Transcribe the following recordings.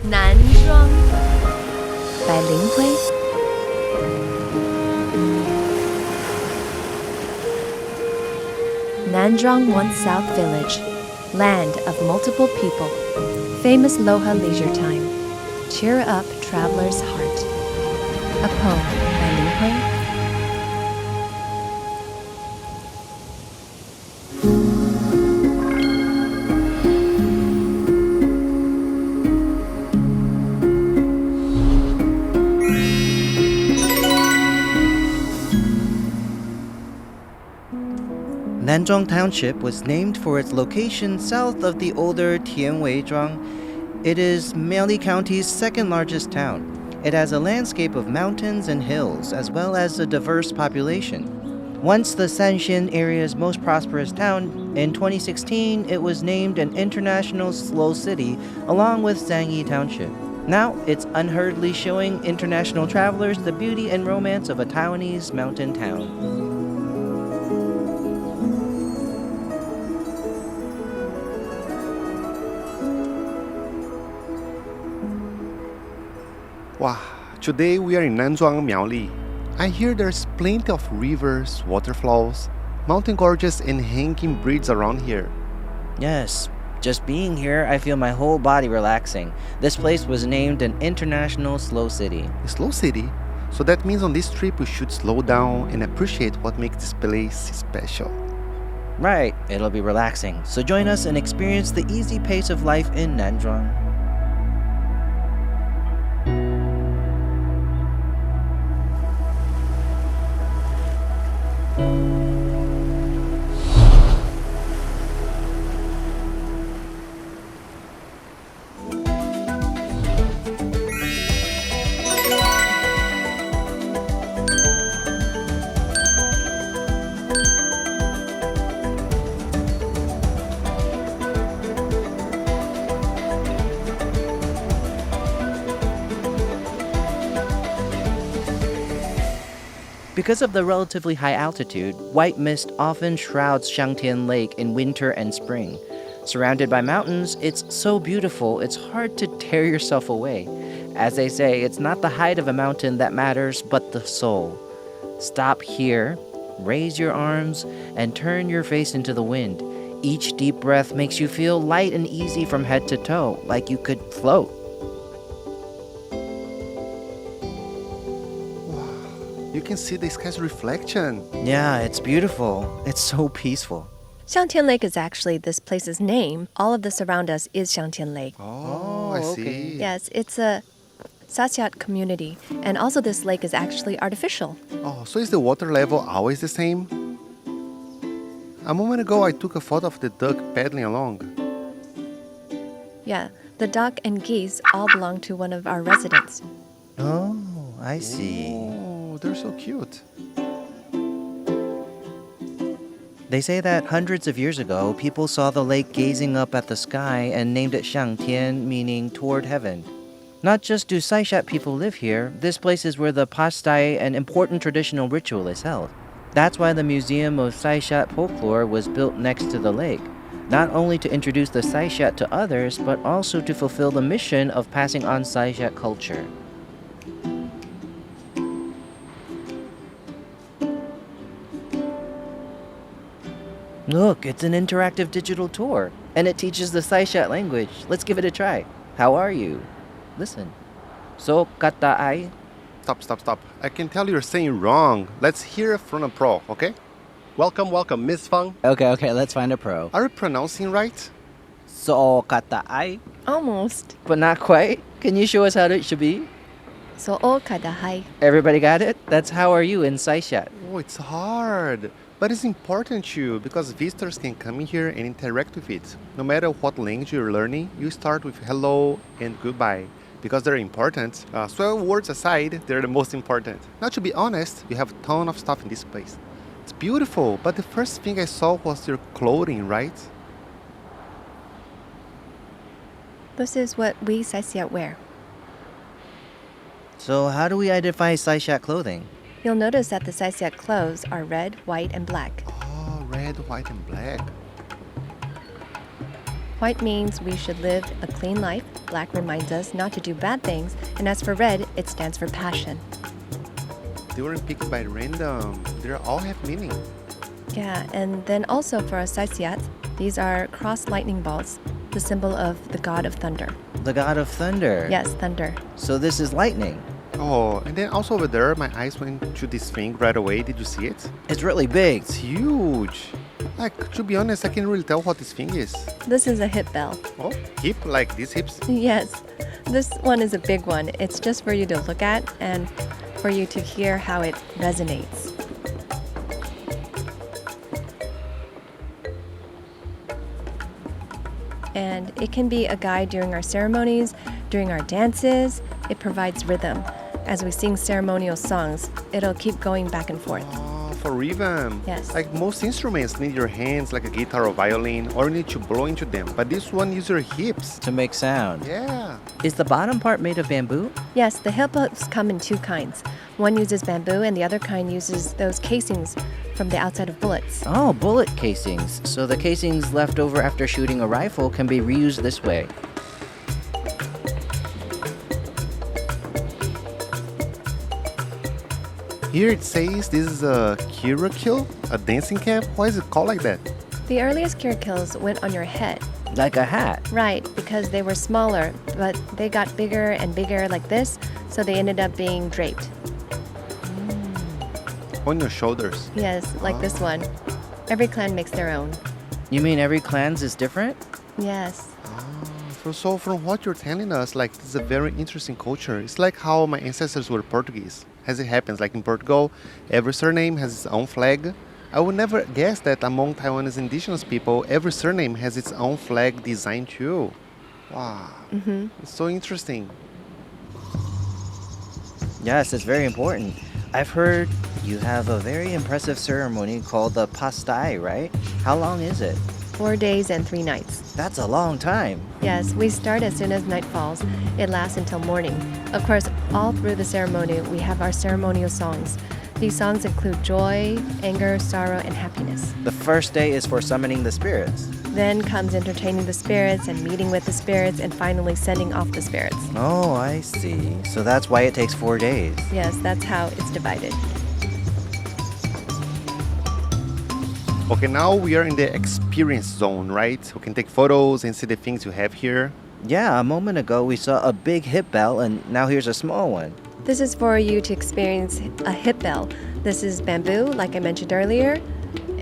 Nanzhuang by Lin Hui. Nanzhuang once South Village, land of multiple people, famous Loha leisure time. Cheer up traveler's heart. A poem by Lin Hui. Nanzhuang Township was named for its location south of the older Tianweizhuang. It is Miaoli County's second largest town. It has a landscape of mountains and hills, as well as a diverse population. Once the Shenxian area's most prosperous town, in 2016 it was named an international slow city along with Zhangyi Township. Now it's unheardedly showing international travelers the beauty and romance of a Taiwanese mountain town. Wow, today we are in Nanzhuang, Miaoli. I hear there's plenty of rivers, waterfalls, mountain gorges and hanging bridges around here. Yes, just being here, I feel my whole body relaxing. This place was named an international slow city. A slow city? So that means on this trip we should slow down and appreciate what makes this place special. Right, it'll be relaxing. So join us and experience the easy pace of life in Nanzhuang. Because of the relatively high altitude, white mist often shrouds Xiangtian Lake in winter and spring. Surrounded by mountains, it's so beautiful, it's hard to tear yourself away. As they say, it's not the height of a mountain that matters, but the soul. Stop here, raise your arms, and turn your face into the wind. Each deep breath makes you feel light and easy from head to toe, like you could float. You can see the sky's reflection. Yeah, it's beautiful. It's so peaceful. Xiangtian Lake is actually this place's name. All of this around us is Xiangtian Lake. Oh, I see. okay. Yes, it's a SaySiyat community, and also this lake is actually artificial. Oh, so is the water level always the same? A moment ago I took a photo of the duck paddling along. Yeah, the duck and geese all belong to one of our residents. Oh, I see. Oh, they're so cute. They say that hundreds of years ago, people saw the lake gazing up at the sky and named it Xiangtian, meaning toward heaven. Not just do SaySiyat people live here, this place is where the pastai, an important traditional ritual, is held. That's why the Museum of SaySiyat Folklore was built next to the lake, not only to introduce the SaySiyat to others, but also to fulfill the mission of passing on SaySiyat culture. Look, it's an interactive digital tour, and it teaches the SaySiyat language. Let's give it a try. How are you? Listen. So kata ai. Stop. I can tell you're saying wrong. Let's hear it from a pro, okay? Welcome, Miss Fang. Okay, let's find a pro. Are you pronouncing right? So kata ai. Almost. But not quite. Can you show us how it should be? So kadahai. Everybody got it? That's how are you in SaySiyat. Oh, it's hard. But it's important too, because visitors can come in here and interact with it. No matter what language you're learning, you start with hello and goodbye, because they're important. So words aside, they're the most important. Now, to be honest, we have a ton of stuff in this place. It's beautiful, but the first thing I saw was your clothing, right? This is what we SaySiyat wear. So how do we identify SaySiyat clothing? You'll notice that the SaySiyat clothes are red, white, and black. Oh, red, white, and black. White means we should live a clean life. black reminds us not to do bad things, and as for red, it stands for passion. They weren't picked by random. They all have meaning. Yeah, and then also for a SaySiyat, these are cross lightning balls, the symbol of the god of thunder. The god of thunder. Yes, thunder. So this is lightning. Oh, and then also over there, my eyes went to this thing right away. Did you see it? It's really big. It's huge. Like, to be honest, I can't really tell what this thing is. This is a hip bell. Oh, hip? Like these hips? Yes, this one is a big one. It's just for you to look at and for you to hear how it resonates. And it can be a guide during our ceremonies, during our dances. It provides rhythm. As we sing ceremonial songs, it'll keep going back and forth. Oh, for rhythm. Yes. Like most instruments need your hands, like a guitar or violin, or you need to blow into them. But this one uses your hips. To make sound. Yeah. Is the bottom part made of bamboo? Yes, the hip hooks come in two kinds. One uses bamboo and the other kind uses those casings from the outside of bullets. Oh, bullet casings. So the casings left over after shooting a rifle can be reused this way. Here it says this is a kirakil, a dancing cap. Why is it called like that? The earliest kirakils went on your head. Like a hat. Right, because they were smaller, but they got bigger and bigger like this, so they ended up being draped. On your shoulders. Yes, like this one. Every clan makes their own. You mean every clan's is different? Yes. So from what you're telling us, like this is a very interesting culture. It's like how my ancestors were Portuguese. As it happens, like in Portugal, every surname has its own flag. I would never guess that among Taiwanese indigenous people, every surname has its own flag design too. Wow. It's so interesting. Yes, it's very important. I've heard you have a very impressive ceremony called the pastai, right? How long is it? 4 days and 3 nights. That's a long time. Yes, we start as soon as night falls. It lasts until morning. Of course, all through the ceremony, we have our ceremonial songs. These songs include joy, anger, sorrow, and happiness. The first day is for summoning the spirits. Then comes entertaining the spirits and meeting with the spirits and finally sending off the spirits. Oh, I see. So that's why it takes 4 days. Yes, that's how it's divided. Okay, now we are in the experience zone, right? We can take photos and see the things you have here. Yeah, a moment ago we saw a big hip bell and now here's a small one. This is for you to experience a hip bell. This is bamboo, like I mentioned earlier,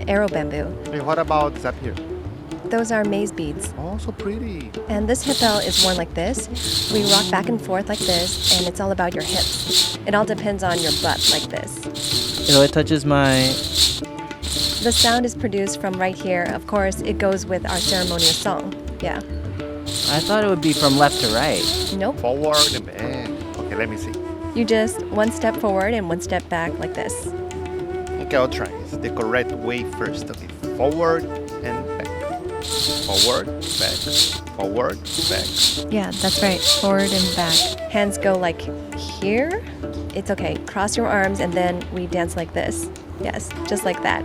arrow bamboo. Hey, what about this up here? Those are maize beads. Oh, so pretty. And this hip bell is worn like this. We rock back and forth like this, and it's all about your hips. It all depends on your butt like this. So it touches my... The sound is produced from right here. Of course, it goes with our ceremonial song. Yeah. I thought it would be from left to right. Nope. Forward and back. Okay, let me see. You just one step forward and one step back like this. Okay, I'll try. It's the correct way first. Okay, forward and back. Forward, back. Forward, back. Yeah, that's right. Forward and back. Hands go like here. It's okay. Cross your arms and then we dance like this. Yes, just like that.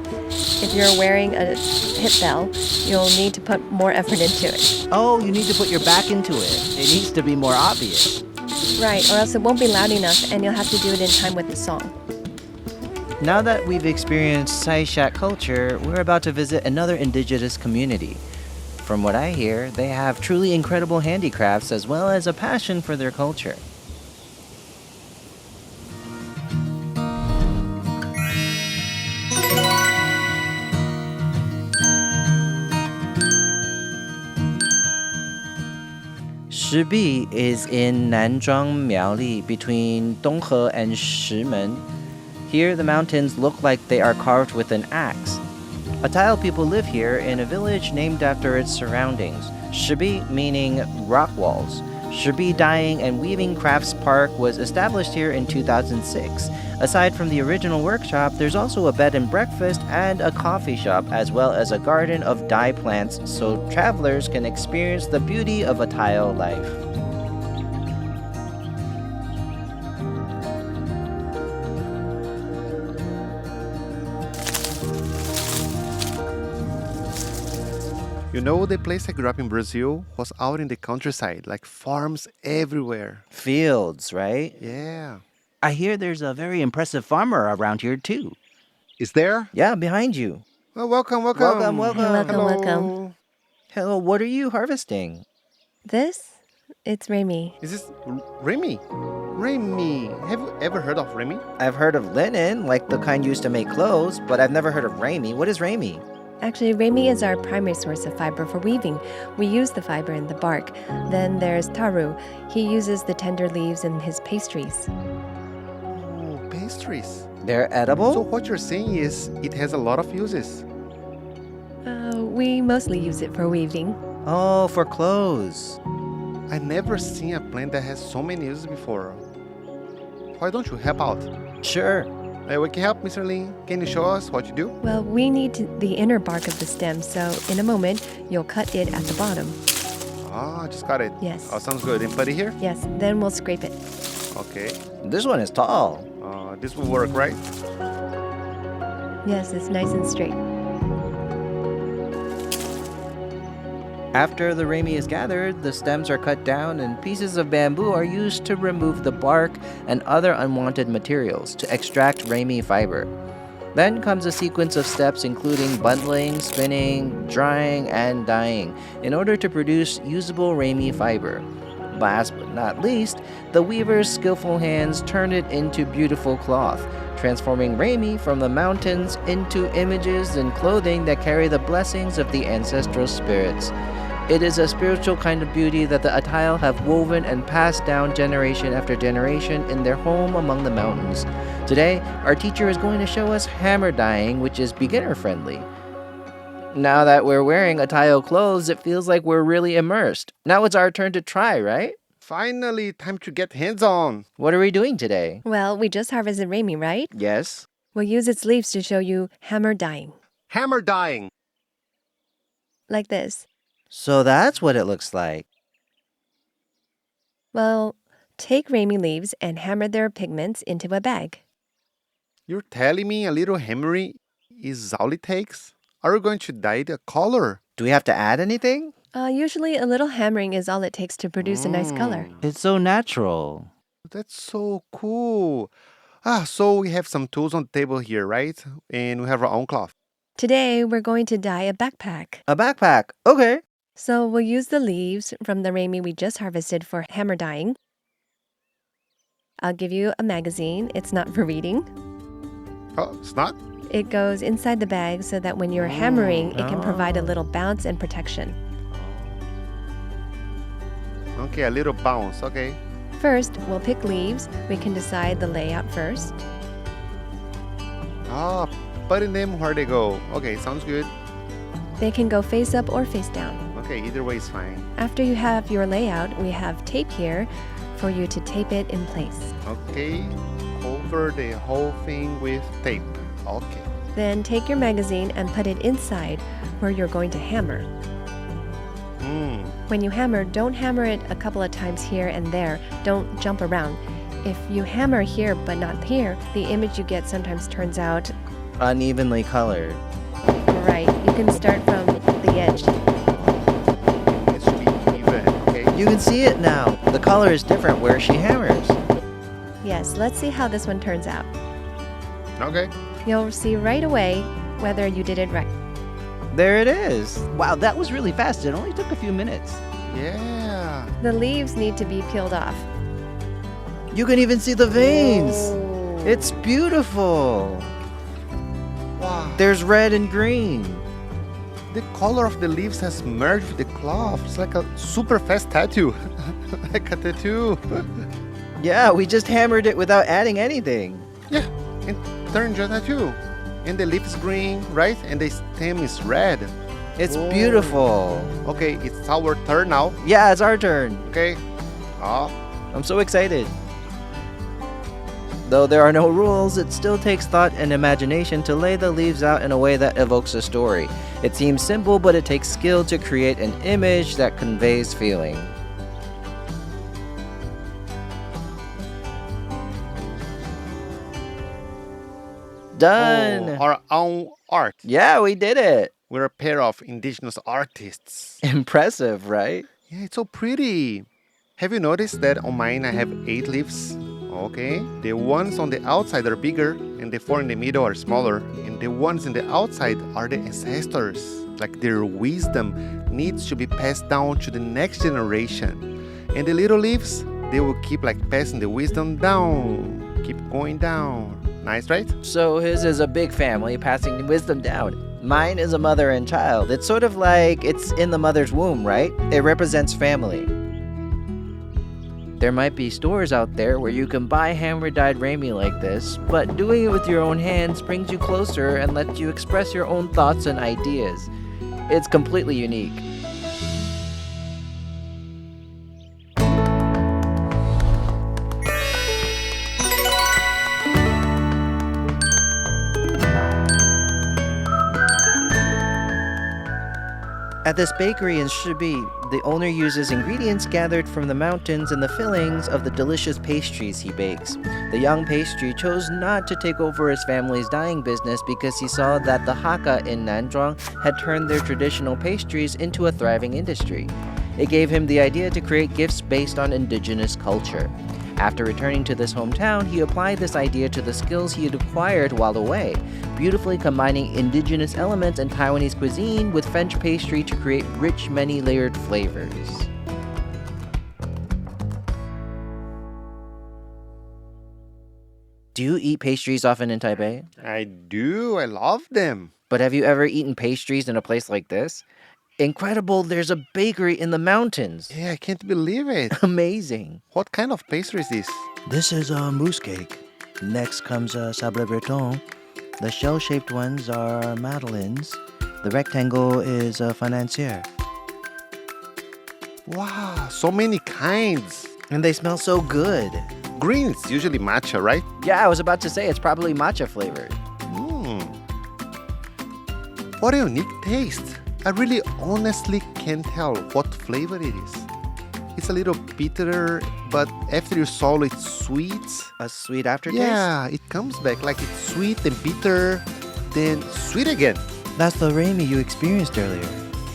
If you're wearing a hip bell, you'll need to put more effort into it. Oh, you need to put your back into it. It needs to be more obvious. Right, or else it won't be loud enough and you'll have to do it in time with the song. Now that we've experienced SaySiyat culture, we're about to visit another indigenous community. From what I hear, they have truly incredible handicrafts as well as a passion for their culture. Shibi is in Nanzhuang, Miaoli, between Donghe and Shimen. Here, the mountains look like they are carved with an axe. Atayal people live here in a village named after its surroundings, Shibi meaning rock walls. Shibi Dyeing and Weaving Crafts Park was established here in 2006. Aside from the original workshop, there's also a bed and breakfast and a coffee shop, as well as a garden of dye plants, so travelers can experience the beauty of Atayal life. You know, the place I grew up in Brazil was out in the countryside, like farms everywhere. Fields, right? Yeah. I hear there's a very impressive farmer around here, too. Is there? Yeah, behind you. Oh, welcome, Welcome, welcome. Welcome, Hello. welcome. Hello, what are you harvesting? This? It's Remy. Is this Remy? Remy. Have you ever heard of Remy? I've heard of linen, like the kind used to make clothes, but I've never heard of Remy. What is Remy? Actually, Remy is our primary source of fiber for weaving. We use the fiber in the bark. Then there's Taru. He uses the tender leaves in his pastries. Oh, pastries. They're edible? So what you're saying is it has a lot of uses. We mostly use it for weaving. Oh, for clothes. I never seen a plant that has so many uses before. Why don't you help out? Sure. We can help, Mr. Lin. Can you show us what you do? Well, we need the inner bark of the stem, so in a moment, you'll cut it at the bottom. Ah, just got it. Yes. Oh, sounds good. And put it here? Yes, then we'll scrape it. Okay. This one is tall. This will work, right? Yes, it's nice and straight. After the Remy is gathered, the stems are cut down and pieces of bamboo are used to remove the bark and other unwanted materials to extract Remy fiber. Then comes a sequence of steps including bundling, spinning, drying, and dyeing in order to produce usable Remy fiber. Last but not least, the weaver's skillful hands turn it into beautiful cloth, transforming Remy from the mountains into images and clothing that carry the blessings of the ancestral spirits. It is a spiritual kind of beauty that the Atayal have woven and passed down generation after generation in their home among the mountains. Today, our teacher is going to show us hammer dyeing, which is beginner-friendly. Now that we're wearing Atayal clothes, it feels like we're really immersed. Now it's our turn to try, right? Finally, time to get hands-on. What are we doing today? Well, we just harvested Remy, right? Yes. We'll use its leaves to show you hammer dyeing. Hammer dyeing. Like this. So that's what it looks like. Well, take Remy leaves and hammer their pigments into a bag. You're telling me a little hammering is all it takes? Are we going to dye the color? Do we have to add anything? Usually a little hammering is all it takes to produce a nice color. It's so natural. That's so cool. So we have some tools on the table here, right? And we have our own cloth. Today, we're going to dye a backpack. A backpack. Okay. So we'll use the leaves from the Remy we just harvested for hammer dyeing. I'll give you a magazine. It's not for reading. Oh, it's not? It goes inside the bag so that when you're hammering, it can provide a little bounce and protection. Okay, a little bounce. Okay. First, we'll pick leaves. We can decide the layout first. Putting them where they go. Okay, sounds good. They can go face up or face down. Okay, either way is fine. After you have your layout, we have tape here for you to tape it in place. Okay, cover the whole thing with tape. Okay. Then take your magazine and put it inside where you're going to hammer. When you hammer, don't hammer it a couple of times here and there. Don't jump around. If you hammer here but not here, the image you get sometimes turns out Unevenly colored. right. You can start from the edge. It should be even, okay? You can see it now. The color is different where she hammers. Yes, let's see how this one turns out. Okay. You'll see right away whether you did it right. There it is. Wow, that was really fast. It only took a few minutes. Yeah. The leaves need to be peeled off. You can even see the veins. Whoa. It's beautiful. Wow. There's red and green. The color of the leaves has merged with the cloth. It's like a super fast tattoo. Like a tattoo. Yeah, we just hammered it without adding anything. Yeah, and turned into a tattoo. And the leaf is green, right? And the stem is red. It's Whoa. beautiful. Okay, it's our turn now. Yeah, it's our turn. Okay. I'm so excited. Though there are no rules, it still takes thought and imagination to lay the leaves out in a way that evokes a story. It seems simple, but it takes skill to create an image that conveys feeling. Done! Our own art. Yeah, we did it! We're a pair of indigenous artists. Impressive, right? Yeah, it's so pretty. Have you noticed that on mine I have 8 leaves? Okay. The ones on the outside are bigger, and the 4 in the middle are smaller, and the ones in the outside are the ancestors. Like their wisdom needs to be passed down to the next generation. And the little leaves, they will keep like passing the wisdom down. Keep going down. Nice, right? So his is a big family passing wisdom down. Mine is a mother and child. It's sort of like it's in the mother's womb, right? It represents family. There might be stores out there where you can buy hammer-dyed Raimi like this, but doing it with your own hands brings you closer and lets you express your own thoughts and ideas. It's completely unique. At this bakery in Shibi, the owner uses ingredients gathered from the mountains and the fillings of the delicious pastries he bakes. The young pastry chose not to take over his family's dyeing business because he saw that the Hakka in Nanzhuang had turned their traditional pastries into a thriving industry. It gave him the idea to create gifts based on indigenous culture. After returning to this hometown, he applied this idea to the skills he had acquired while away, beautifully combining indigenous elements and Taiwanese cuisine with French pastry to create rich, many-layered flavors. Do you eat pastries often in Taipei? I do. I love them. But have you ever eaten pastries in a place like this? Incredible, there's a bakery in the mountains. Yeah, I can't believe it. Amazing. What kind of pastry is this? This is a mousse cake. Next comes a sable breton. The shell-shaped ones are madeleines. The rectangle is a financier. Wow, so many kinds. And they smell so good. Green is usually matcha, right? Yeah, I was about to say it's probably matcha flavored. What a unique taste. I really honestly can't tell what flavor it is. It's a little bitter, but after you swallow it's sweet. A sweet aftertaste? Yeah, it comes back like it's sweet and bitter, then sweet again. That's the Raimi you experienced earlier.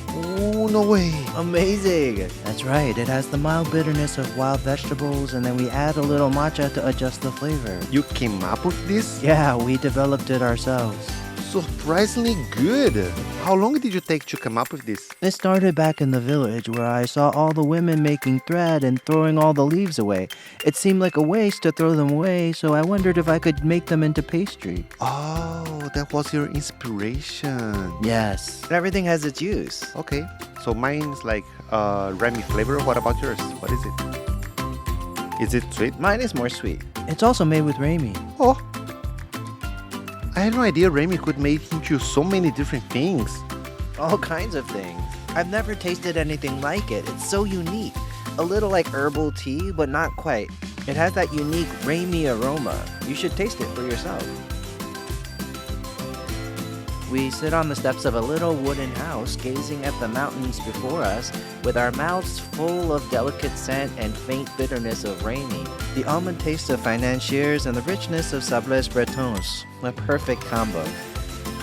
Oh, no way. Amazing. That's right, it has the mild bitterness of wild vegetables, and then we add a little matcha to adjust the flavor. You came up with this? Yeah, we developed it ourselves. Surprisingly good. How long did you take to come up with this? It started back in the village where I saw all the women making thread and throwing all the leaves away. It seemed like a waste to throw them away, so I wondered if I could make them into pastry. Oh, that was your inspiration. Yes. Everything has its use. Okay, so mine's like Remy flavor. What about yours? What is it? Is it sweet? Mine is more sweet. It's also made with Raimi. Oh, I had no idea Remy could make into so many different things. All kinds of things. I've never tasted anything like it. It's so unique. A little like herbal tea, but not quite. It has that unique Raimi aroma. You should taste it for yourself. We sit on the steps of a little wooden house, gazing at the mountains before us, with our mouths full of delicate scent and faint bitterness of Raimi. The almond taste of financiers and the richness of sables bretons. A perfect combo.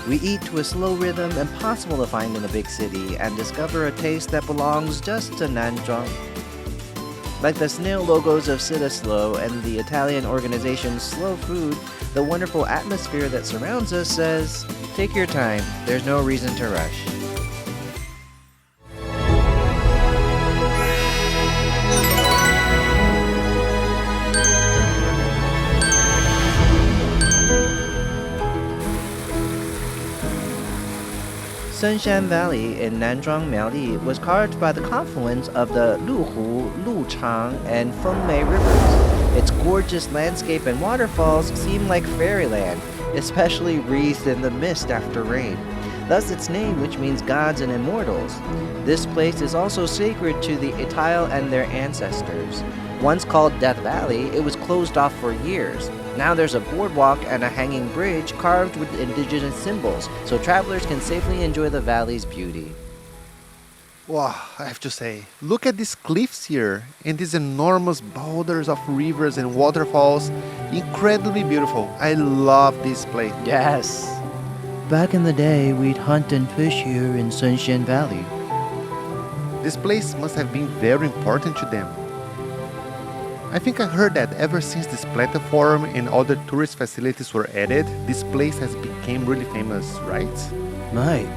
We eat to a slow rhythm impossible to find in a big city and discover a taste that belongs just to Nanzhuang. Like the snail logos of Sit Slow and the Italian organization Slow Food, the wonderful atmosphere that surrounds us says, take your time, there's no reason to rush. Shenxian Valley in Nanzhuang, Miaoli was carved by the confluence of the Luhu, Luchang, and Fengmei rivers. Its gorgeous landscape and waterfalls seem like fairyland, especially wreathed in the mist after rain. Thus its name, which means gods and immortals. This place is also sacred to the Ital and their ancestors. Once called Death Valley, it was closed off for years. Now there's a boardwalk and a hanging bridge carved with indigenous symbols, so travelers can safely enjoy the valley's beauty. Wow, I have to say, look at these cliffs here and these enormous boulders of rivers and waterfalls. Incredibly beautiful. I love this place. Yes. Back in the day, we'd hunt and fish here in Shenxian Valley. This place must have been very important to them. I think I heard that ever since this platform and other tourist facilities were added, this place has become really famous, right? Right.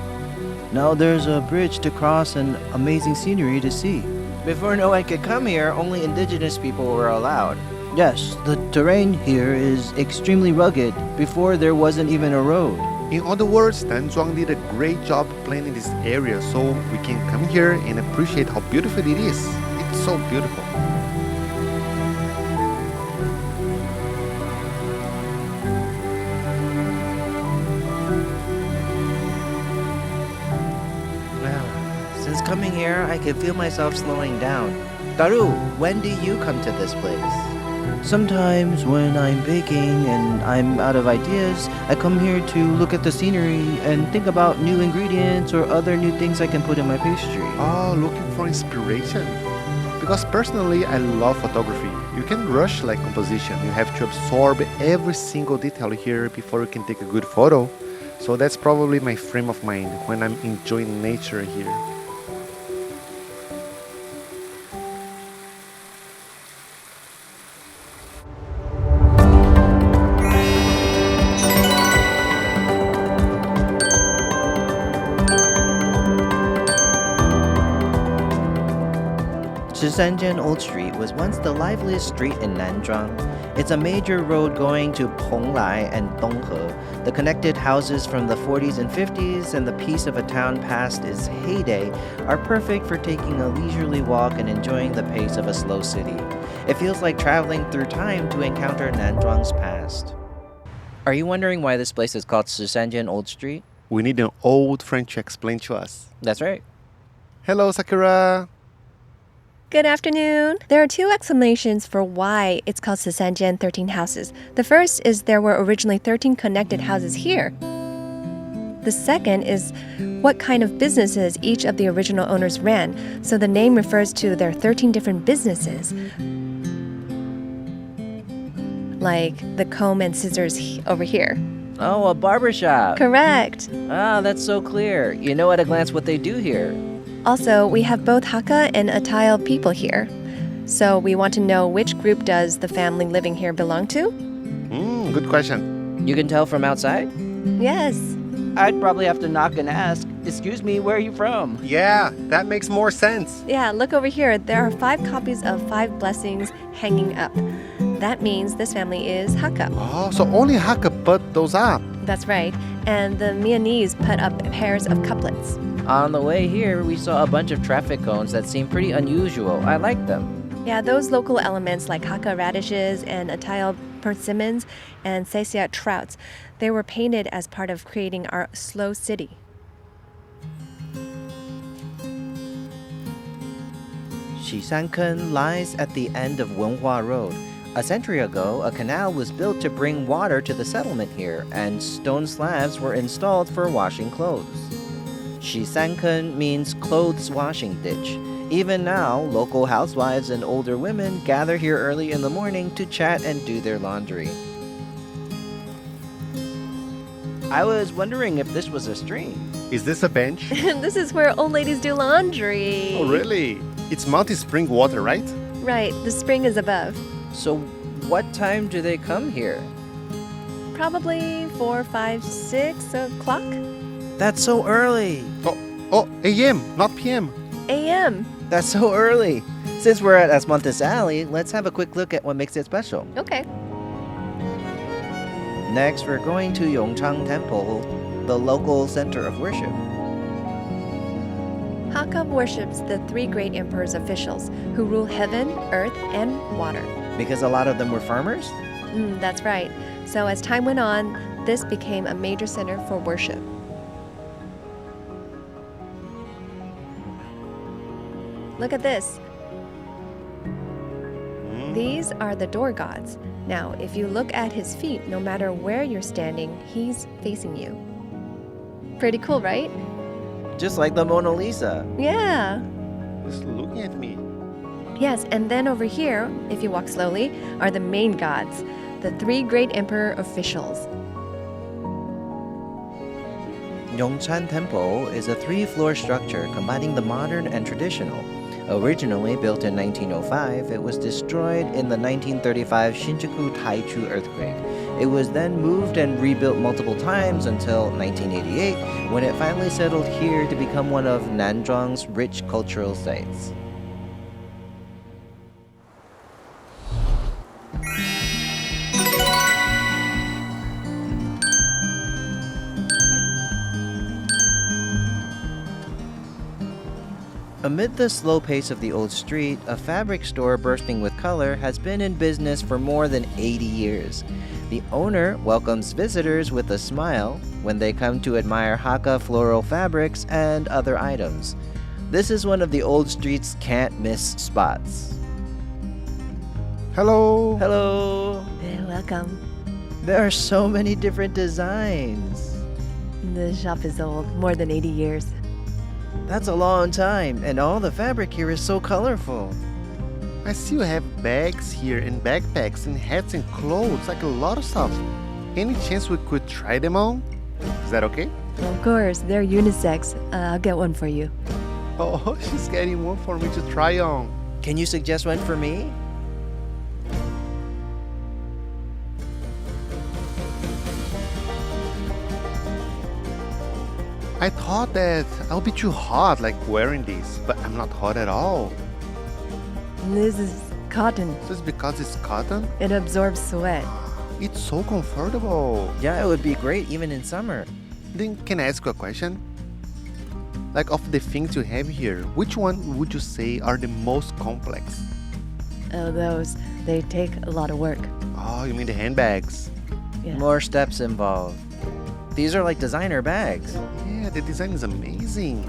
Now there's a bridge to cross and amazing scenery to see. Before no one could come here, only indigenous people were allowed. Yes, the terrain here is extremely rugged. Before there wasn't even a road. In other words, Nanzhuang did a great job planning this area so we can come here and appreciate how beautiful it is. It's so beautiful. Since coming here, I can feel myself slowing down. Taru, when do you come to this place? Sometimes when I'm baking and I'm out of ideas, I come here to look at the scenery and think about new ingredients or other new things I can put in my pastry. Oh, looking for inspiration? Because personally, I love photography. You can rush like composition. You have to absorb every single detail here before you can take a good photo. So that's probably my frame of mind when I'm enjoying nature here. Xiangtian Old Street was once the liveliest street in Nanzhuang. It's a major road going to Penglai and Donghe. The connected houses from the 40s and 50s and the piece of a town past its heyday are perfect for taking a leisurely walk and enjoying the pace of a slow city. It feels like traveling through time to encounter Nanzhuang's past. Are you wondering why this place is called Xiangtian Old Street? We need an old friend to explain to us. That's right. Hello, Sakura. Good afternoon. There are two explanations for why it's called Xiangtian 13 houses. The first is there were originally 13 connected houses here. The second is what kind of businesses each of the original owners ran, so the name refers to their 13 different businesses. Like the comb and scissors over here. Oh, a barbershop. Correct. Ah, that's so clear. You know at a glance what they do here. Also, we have both Hakka and Atayal people here. So we want to know which group does the family living here belong to? Good question. You can tell from outside? Yes. I'd probably have to knock and ask, "Excuse me, where are you from?" Yeah, that makes more sense. Yeah, look over here. There are 5 copies of 5 blessings hanging up. That means this family is Hakka. Oh, so only Hakka put those up. That's right. And the Mianese put up pairs of couplets. On the way here, we saw a bunch of traffic cones that seemed pretty unusual. I like them. Yeah, those local elements like Hakka radishes and Atayal persimmons and SaySiyat trouts, they were painted as part of creating our slow city. Xiangtian lies at the end of Wenhua Road. A century ago, a canal was built to bring water to the settlement here, and stone slabs were installed for washing clothes. Xiangtian means clothes washing ditch. Even now, local housewives and older women gather here early in the morning to chat and do their laundry. I was wondering if this was a stream. Is this a bench? This is where old ladies do laundry. Oh, really? It's mountain spring water, right? Right, the spring is above. So, what time do they come here? Probably 4, 5, 6 o'clock That's so early. Oh, AM, not PM. a.m. That's so early. Since we're at Asmontes Alley, let's have a quick look at what makes it special. Okay. Next, we're going to Yongchang Temple, the local center of worship. Hakka worships the 3 great emperors' officials who rule heaven, earth, and water. Because a lot of them were farmers? That's right. So as time went on, this became a major center for worship. Look at this. These are the door gods. Now, if you look at his feet, no matter where you're standing, he's facing you. Pretty cool, right? Just like the Mona Lisa. Yeah. Just looking at me. Yes, and then over here, if you walk slowly, are the main gods, the 3 great emperor officials. Yongchan Temple is a three-floor structure combining the modern and traditional. Originally built in 1905, it was destroyed in the 1935 Shinjuku Taichu earthquake. It was then moved and rebuilt multiple times until 1988, when it finally settled here to become one of Nanzhuang's rich cultural sites. Amid the slow pace of the old street, a fabric store bursting with color has been in business for more than 80 years. The owner welcomes visitors with a smile when they come to admire Hakka floral fabrics and other items. This is one of the old street's can't-miss spots. Hello. Hello! Welcome. There are so many different designs. The shop is old, more than 80 years. That's a long time, and all the fabric here is so colorful. I see you have bags here and backpacks and hats and clothes, like a lot of stuff. Any chance we could try them on? Is that okay? Of course, they're unisex. I'll get one for you. Oh, she's getting one for me to try on. Can you suggest one for me? I thought that I'll be too hot like wearing these, but I'm not hot at all. This is cotton. Just because it's cotton, It absorbs sweat. it's so comfortable. Yeah, it would be great even in summer. Then can I ask you a question? Like of the things you have here, which one would you say are the most complex? Oh, those. They take a lot of work. Oh, you mean the handbags? Yeah. More steps involved. These are like designer bags. Yeah, the design is amazing.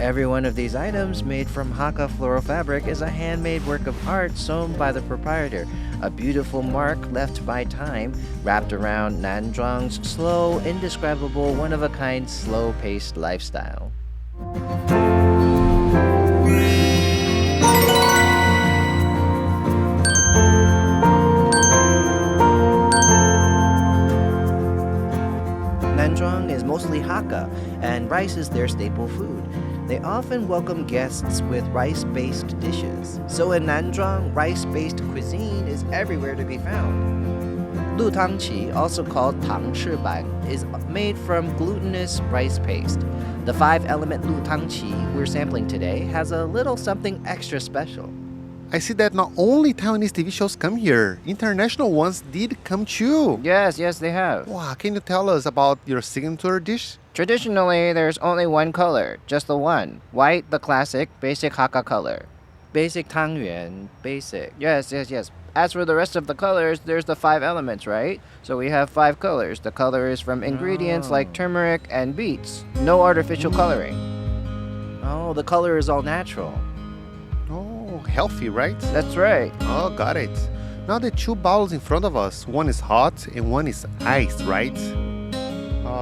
Every one of these items made from Hakka floral fabric is a handmade work of art sewn by the proprietor, a beautiful mark left by time, wrapped around Nanzhuang's slow, indescribable, one-of-a-kind, slow-paced lifestyle. Nanzhuang is mostly Hakka, and rice is their staple food. They often welcome guests with rice-based dishes. So in Nanzhuang, rice-based cuisine is everywhere to be found. Lutangqi, also called Tang, is made from glutinous rice paste. The 5-element Lutangqi we're sampling today has a little something extra special. I see that not only Taiwanese TV shows come here, international ones did come too. Yes, they have. Wow, can you tell us about your signature dish? Traditionally, there's only one color, just the one. White, the classic, basic Hakka color. Basic tangyuan, basic. Yes. As for the rest of the colors, there's the 5 elements, right? So we have 5 colors. The color is from ingredients like turmeric and beets. No artificial coloring. Oh, the color is all natural. Oh, healthy, right? That's right. Oh, got it. Now the 2 bowls in front of us, one is hot and one is iced, right?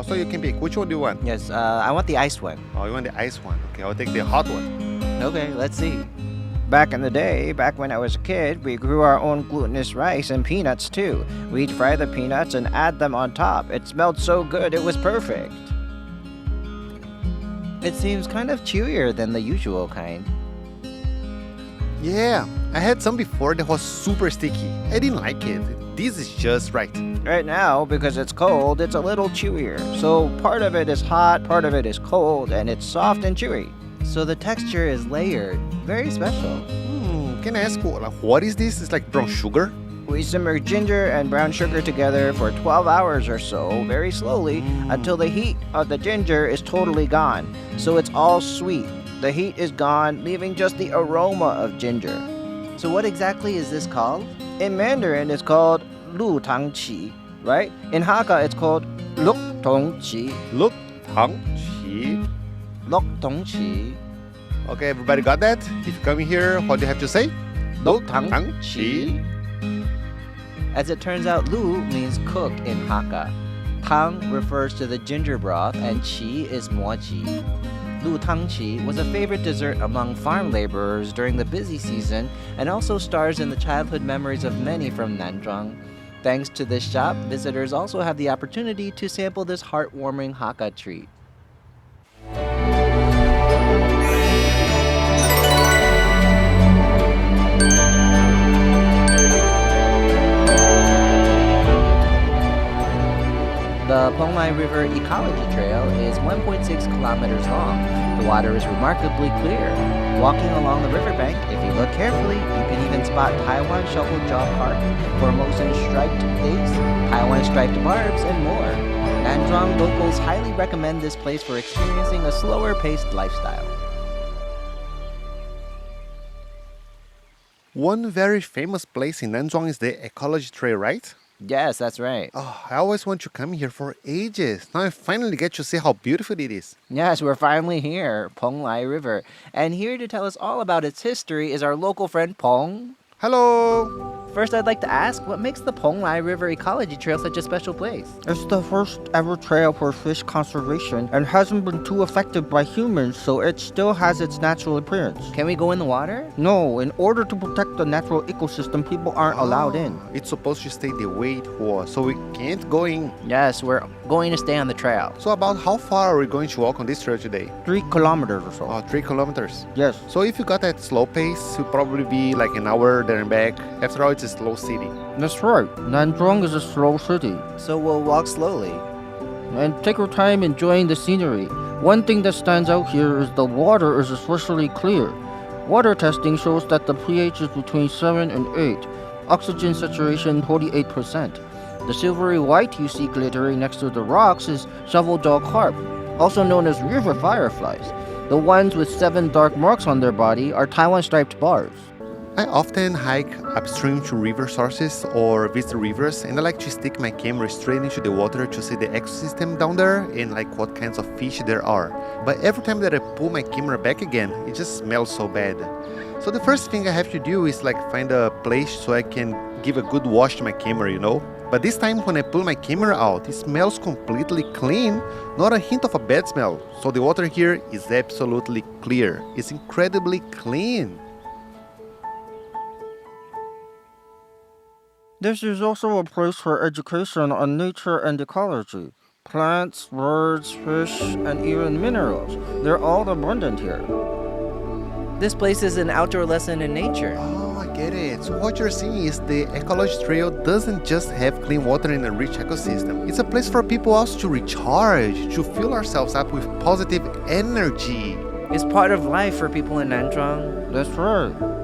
So you can pick. Which one do you want? Yes, I want the iced one. Oh, you want the iced one. Okay, I'll take the hot one. Okay, let's see. Back in the day, back when I was a kid, we grew our own glutinous rice and peanuts too. We'd fry the peanuts and add them on top. It smelled so good, it was perfect. It seems kind of chewier than the usual kind. Yeah, I had some before that was super sticky. I didn't like it. This is just right. Right now, because it's cold, it's a little chewier. So part of it is hot, part of it is cold, and it's soft and chewy. So the texture is layered. Very special. Can I ask, what is this? It's like brown sugar? We simmer ginger and brown sugar together for 12 hours or so, very slowly, until the heat of the ginger is totally gone. So it's all sweet. The heat is gone, leaving just the aroma of ginger. So what exactly is this called? In Mandarin, it's called Lu Tang Qi, right? In Hakka, it's called Luk Tong Qi. Look, Tang Qi. Luk Tong Qi. Okay, everybody got that? If you come here, what do you have to say? Luk Tang Qi. As it turns out, Lu means cook in Hakka. Tang refers to the ginger broth, and Qi is mochi. Lu Tang Qi was a favorite dessert among farm laborers during the busy season and also stars in the childhood memories of many from Nanzhuang. Thanks to this shop, visitors also have the opportunity to sample this heartwarming Hakka treat. The Penglai River Ecology Trail is 1.6 kilometers long. The water is remarkably clear. Walking along the riverbank, if you look carefully, you can even spot Taiwan shovel-jaw carp, Formosan striped dace, Taiwan striped barbs, and more. Nanzhuang locals highly recommend this place for experiencing a slower-paced lifestyle. One very famous place in Nanzhuang is the Ecology Trail, right? Yes, that's right. Oh, I always want to come here for ages. Now I finally get to see how beautiful it is. Yes, we're finally here, Penglai River. And here to tell us all about its history is our local friend Peng. Hello! First, I'd like to ask, what makes the Penglai River Ecology Trail such a special place? It's the first ever trail for fish conservation and hasn't been too affected by humans, so it still has its natural appearance. Can we go in the water? No, in order to protect the natural ecosystem, people aren't allowed in. It's supposed to stay the way it was, so we can't go in. Yes, we're going to stay on the trail. So about how far are we going to walk on this trail today? 3 kilometers or so. 3 kilometers. Yes. So if you got that slow pace, it'll probably be like an hour there and back. After all, it's a slow city. That's right. Nanzhuang is a slow city. So we'll walk slowly. And take your time enjoying the scenery. One thing that stands out here is the water is especially clear. Water testing shows that the pH is between 7 and 8. Oxygen saturation 48%. The silvery white you see glittering next to the rocks is shovel-jaw carp, also known as river fireflies. The ones with 7 dark marks on their body are Taiwan striped barbs. I often hike upstream to river sources or visit rivers, and I like to stick my camera straight into the water to see the ecosystem down there and like what kinds of fish there are. But every time that I pull my camera back again, it just smells so bad. So the first thing I have to do is like find a place so I can give a good wash to my camera, you know? But this time when I pull my camera out, it smells completely clean, not a hint of a bad smell. So the water here is absolutely clear. It's incredibly clean. This is also a place for education on nature and ecology. Plants, birds, fish, and even minerals. They're all abundant here. This place is an outdoor lesson in nature. Oh, I get it. So what you're seeing is the Ecology Trail doesn't just have clean water and a rich ecosystem. It's a place for people also to recharge, to fill ourselves up with positive energy. It's part of life for people in Nanzhuang. That's right.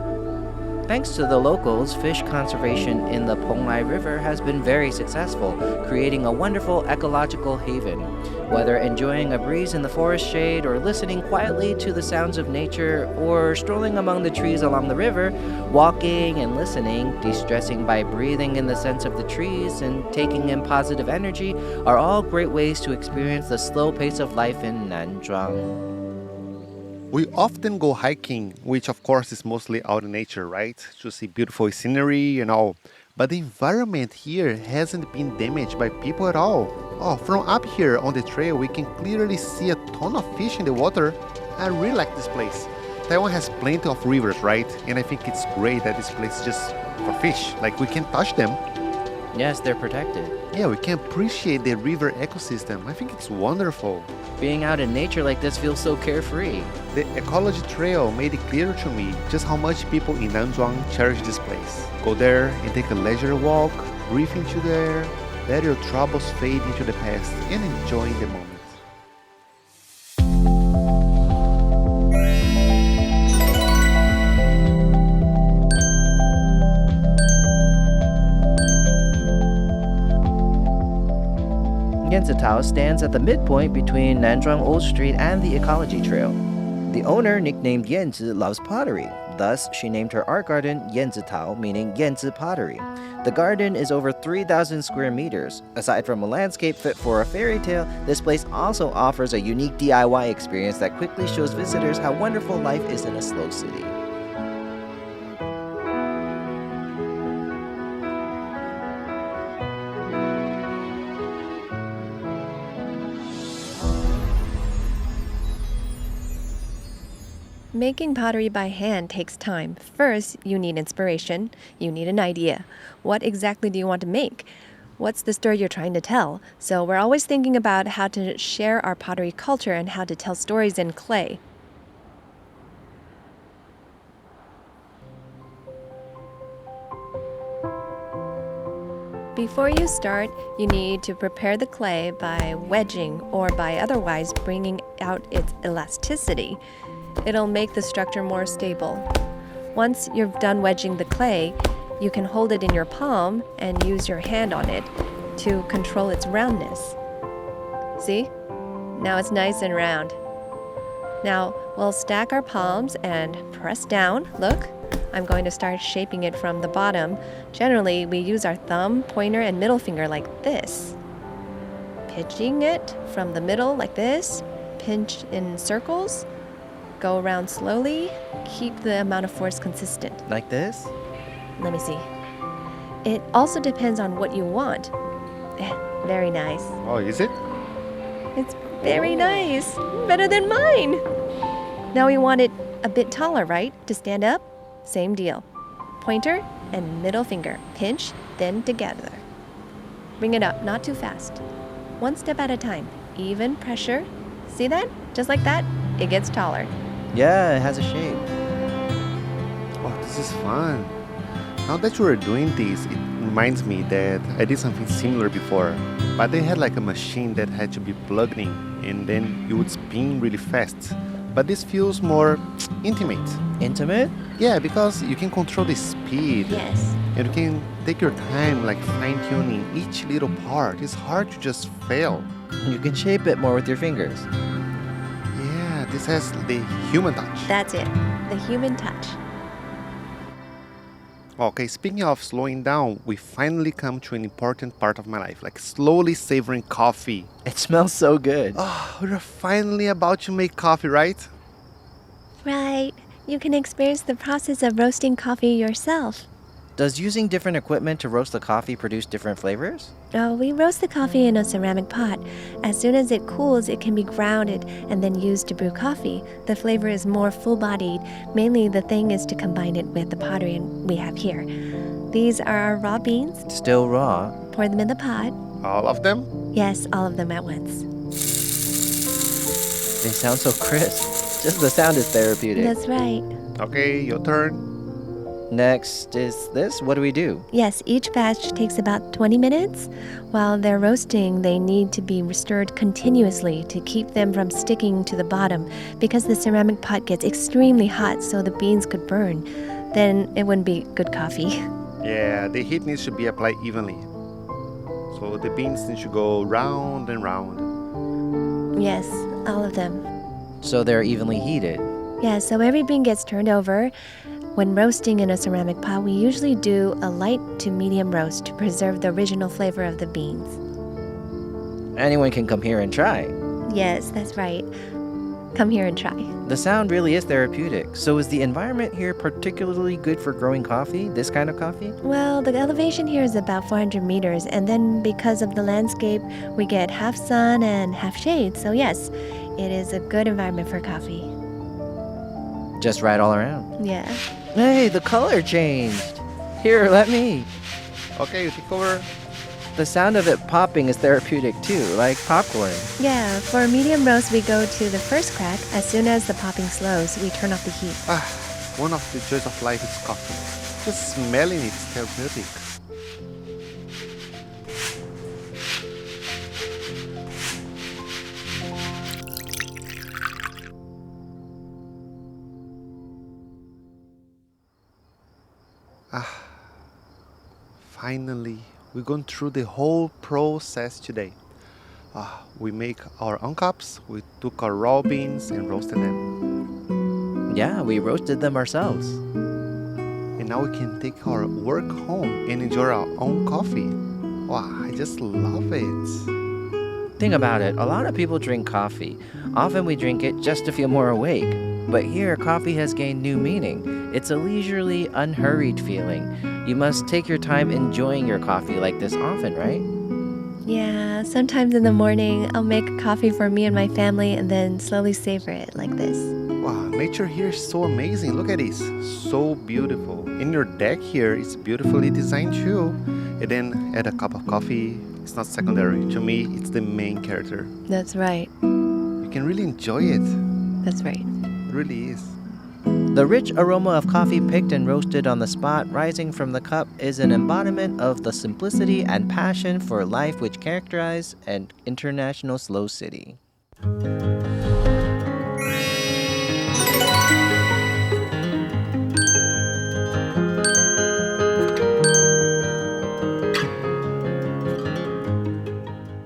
Thanks to the locals, fish conservation in the Penglai River has been very successful, creating a wonderful ecological haven. Whether enjoying a breeze in the forest shade or listening quietly to the sounds of nature or strolling among the trees along the river, walking and listening, de-stressing by breathing in the scents of the trees and taking in positive energy are all great ways to experience the slow pace of life in Nanzhuang. We often go hiking, which of course is mostly out in nature, right? To see beautiful scenery and all. But the environment here hasn't been damaged by people at all. Oh, from up here on the trail, we can clearly see a ton of fish in the water. I really like this place. Taiwan has plenty of rivers, right? And I think it's great that this place is just for fish. Like we can touch them. Yes, they're protected. Yeah, we can appreciate the river ecosystem. I think it's wonderful. Being out in nature like this feels so carefree. The Ecology Trail made it clear to me just how much people in Nanzhuang cherish this place. Go there and take a leisure walk, breathe into the air, let your troubles fade into the past, and enjoy the moment. Yanzitao stands at the midpoint between Nanzhuang Old Street and the Ecology Trail. The owner, nicknamed Yanzi, loves pottery. Thus, she named her art garden Yanzitao, meaning Yanzi Pottery. The garden is over 3,000 square meters. Aside from a landscape fit for a fairy tale, this place also offers a unique DIY experience that quickly shows visitors how wonderful life is in a slow city. Making pottery by hand takes time. First, you need inspiration. You need an idea. What exactly do you want to make? What's the story you're trying to tell? So we're always thinking about how to share our pottery culture and how to tell stories in clay. Before you start, you need to prepare the clay by wedging or by otherwise bringing out its elasticity. It'll make the structure more stable. Once you've done wedging the clay, you can hold it in your palm and use your hand on it to control its roundness. See? Now it's nice and round. Now we'll stack our palms and press down. Look, I'm going to start shaping it from the bottom. Generally, we use our thumb, pointer, and middle finger like this. Pitching it from the middle like this. Pinch in circles. Go around slowly. Keep the amount of force consistent. Like this? Let me see. It also depends on what you want. Very nice. Oh, is it? It's very nice. Better than mine. Now we want it a bit taller, right? To stand up? Same deal. Pointer and middle finger. Pinch, then together. Bring it up, not too fast. One step at a time. Even pressure. See that? Just like that, it gets taller. Yeah, it has a shape. Oh, this is fun. Now that you are doing this, it reminds me that I did something similar before. But they had like a machine that had to be plugged in, and then you would spin really fast. But this feels more intimate. Intimate? Yeah, because you can control the speed. Yes. And you can take your time, like fine-tuning each little part. It's hard to just fail. You can shape it more with your fingers. Yeah, this has the human touch. That's it. The human touch. Okay, speaking of slowing down, we finally come to an important part of my life, like slowly savoring coffee. It smells so good. Oh, we're finally about to make coffee, right? Right. You can experience the process of roasting coffee yourself. Does using different equipment to roast the coffee produce different flavors? Oh, we roast the coffee in a ceramic pot. As soon as it cools, it can be grounded and then used to brew coffee. The flavor is more full-bodied. Mainly, the thing is to combine it with the pottery we have here. These are our raw beans. Still raw. Pour them in the pot. All of them? Yes, all of them at once. They sound so crisp. Just the sound is therapeutic. That's right. Okay, your turn. Next is this. What do we do? Yes, each batch takes about 20 minutes. While they're roasting, they need to be stirred continuously to keep them from sticking to the bottom because the ceramic pot gets extremely hot so the beans could burn. Then it wouldn't be good coffee. Yeah, the heat needs to be applied evenly. So the beans need to go round and round. Yes, all of them. So they're evenly heated. Yeah, so every bean gets turned over. When roasting in a ceramic pot, we usually do a light to medium roast to preserve the original flavor of the beans. Anyone can come here and try. Yes, that's right. Come here and try. The sound really is therapeutic. So is the environment here particularly good for growing coffee, this kind of coffee? Well, the elevation here is about 400 meters, and then because of the landscape, we get half sun and half shade. So yes, it is a good environment for coffee. Just right all around. Yeah. Hey, the color changed. Here, let me. Okay, you take over. The sound of it popping is therapeutic too, like popcorn. Yeah, for medium roast, we go to the first crack. As soon as the popping slows, we turn off the heat. One of the joys of life is coffee. Just smelling it is therapeutic. Finally, we've gone through the whole process today. We make our own cups, we took our raw beans and roasted them. Yeah, we roasted them ourselves. And now we can take our work home and enjoy our own coffee. Wow, I just love it. Think about it, a lot of people drink coffee. Often we drink it just to feel more awake. But here, coffee has gained new meaning. It's a leisurely, unhurried feeling. You must take your time enjoying your coffee like this often, right? Yeah, sometimes in the morning, I'll make coffee for me and my family and then slowly savor it like this. Wow, nature here is so amazing. Look at this. So beautiful. And your deck here is beautifully designed too. And then add a cup of coffee. It's not secondary. To me, it's the main character. That's right. You can really enjoy it. That's right. It really is. The rich aroma of coffee picked and roasted on the spot rising from the cup is an embodiment of the simplicity and passion for life which characterize an international slow city.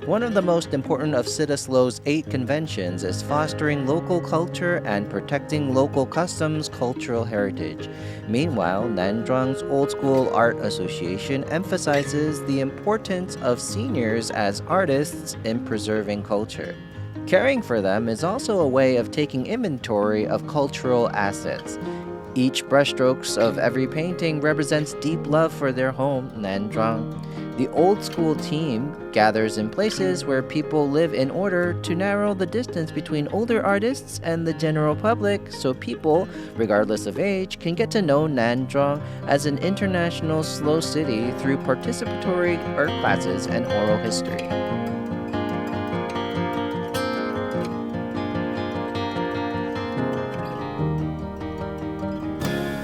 One of the most important of Sita Slow's 8 conventions is fostering local culture and protecting local customs' cultural heritage. Meanwhile, Nanzhuang's Old School Art Association emphasizes the importance of seniors as artists in preserving culture. Caring for them is also a way of taking inventory of cultural assets. Each brushstrokes of every painting represents deep love for their home, Nanzhuang. The old school team gathers in places where people live in order to narrow the distance between older artists and the general public so people, regardless of age, can get to know Nanzhuang as an international slow city through participatory art classes and oral history.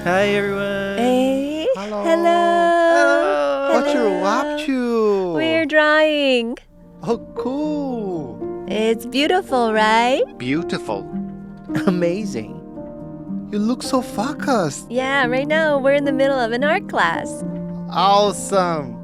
Hi everyone! Hey. Hello. Hello. What you up to? We're drawing. Oh, cool. It's beautiful, right? Beautiful. Amazing! You look so focused. Yeah, right now we're in the middle of an art class. Awesome.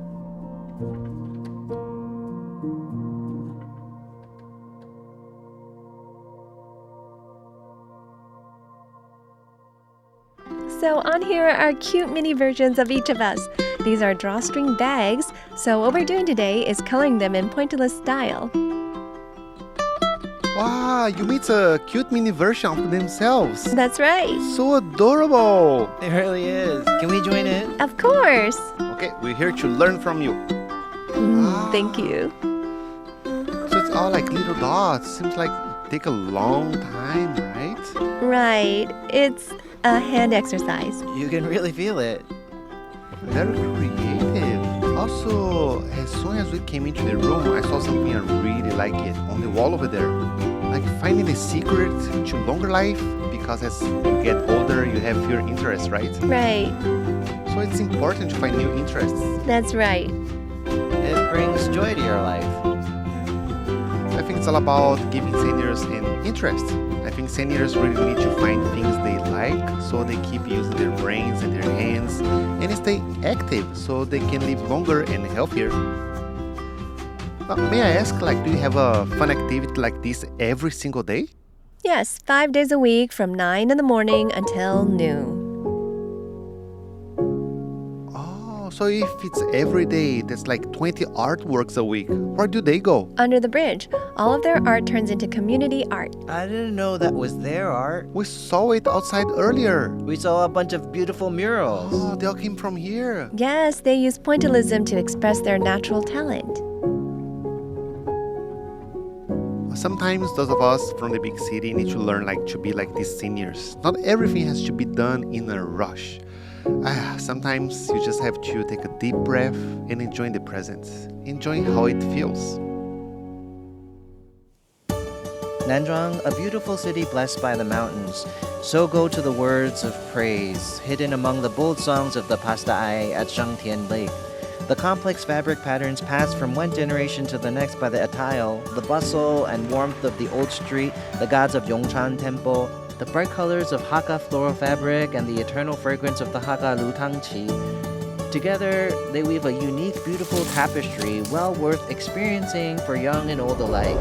So on here are cute mini versions of each of us. These are drawstring bags, so what we're doing today is coloring them in pointillist style. Wow, you made a cute mini version of themselves. That's right. So adorable. It really is. Can we join in? Of course. Okay, we're here to learn from you. Thank you. So it's all like little dots. Seems like it take a long time, right? Right. It's a hand exercise. You can really feel it. Very creative. Also, as soon as we came into the room, I saw something I really like it on the wall over there. Like finding the secret to longer life, because as you get older, you have fewer interests, right? Right. So it's important to find new interests. That's right. It brings joy to your life. I think it's all about giving seniors an interest. I think seniors really need to find things they like, so they keep using their brains and their hands and stay active so they can live longer and healthier. May I ask, do you have a fun activity like this every single day? Yes, 5 days a week from 9 in the morning until noon. Oh, so if it's every day, that's like 20 artworks a week. Where do they go? Under the bridge, all of their art turns into community art. I didn't know that was their art. We saw it outside earlier. We saw a bunch of beautiful murals. Oh, they all came from here. Yes, they use pointillism to express their natural talent. Sometimes those of us from the big city need to learn to be like these seniors. Not everything has to be done in a rush. Sometimes you just have to take a deep breath and enjoy the present. Enjoy how it feels. Nanzhuang, a beautiful city blessed by the mountains. So go to the words of praise, hidden among the bold songs of the Pastai at Xiangtian Lake. The complex fabric patterns passed from one generation to the next by the attile, the bustle and warmth of the old street, the gods of Yongchan Temple, the bright colors of Hakka floral fabric, and the eternal fragrance of the Hakka Lutangqi. Together, they weave a unique, beautiful tapestry well worth experiencing for young and old alike.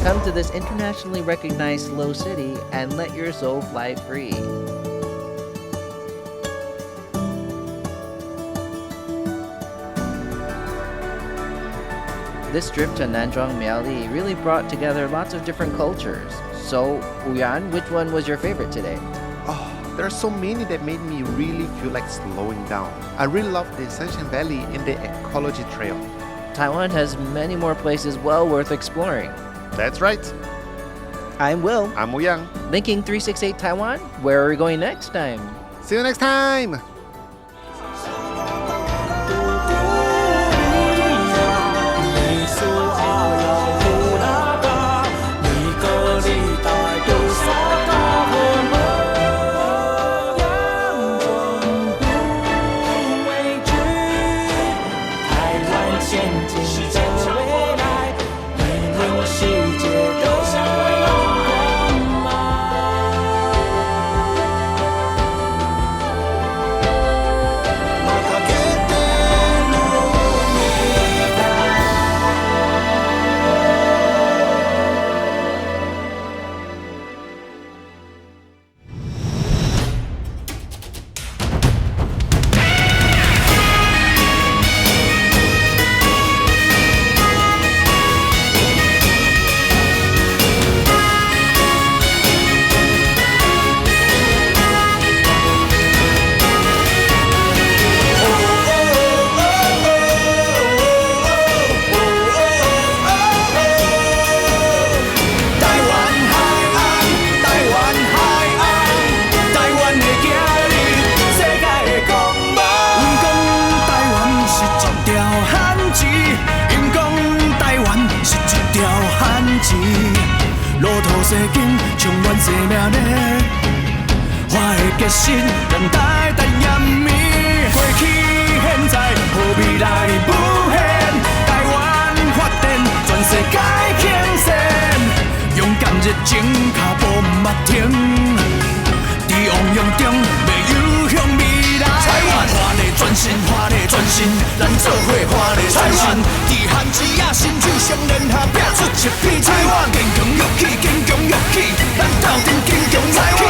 Come to this internationally recognized slow city and let your soul fly free. This trip to Nanzhuang Miaoli really brought together lots of different cultures. So, Uyan, which one was your favorite today? Oh, there are so many that made me really feel like slowing down. I really love the Shenxian Valley and the Ecology Trail. Taiwan has many more places well worth exploring. That's right. I'm Will. I'm Yang. Linking368 Taiwan. Where are we going next time? See you next time. 生命的我的决心，让代代延绵。过去现在，好未来无限。台湾发展，全世界兴盛。勇敢热情，脚步不停。伫汪洋中，要有向未来。台湾华丽转身，华丽转身，咱做伙华丽转身。伫汉子也伸手相连下，拼出一片。台湾坚强勇气，坚强勇气，咱斗阵坚强勇气。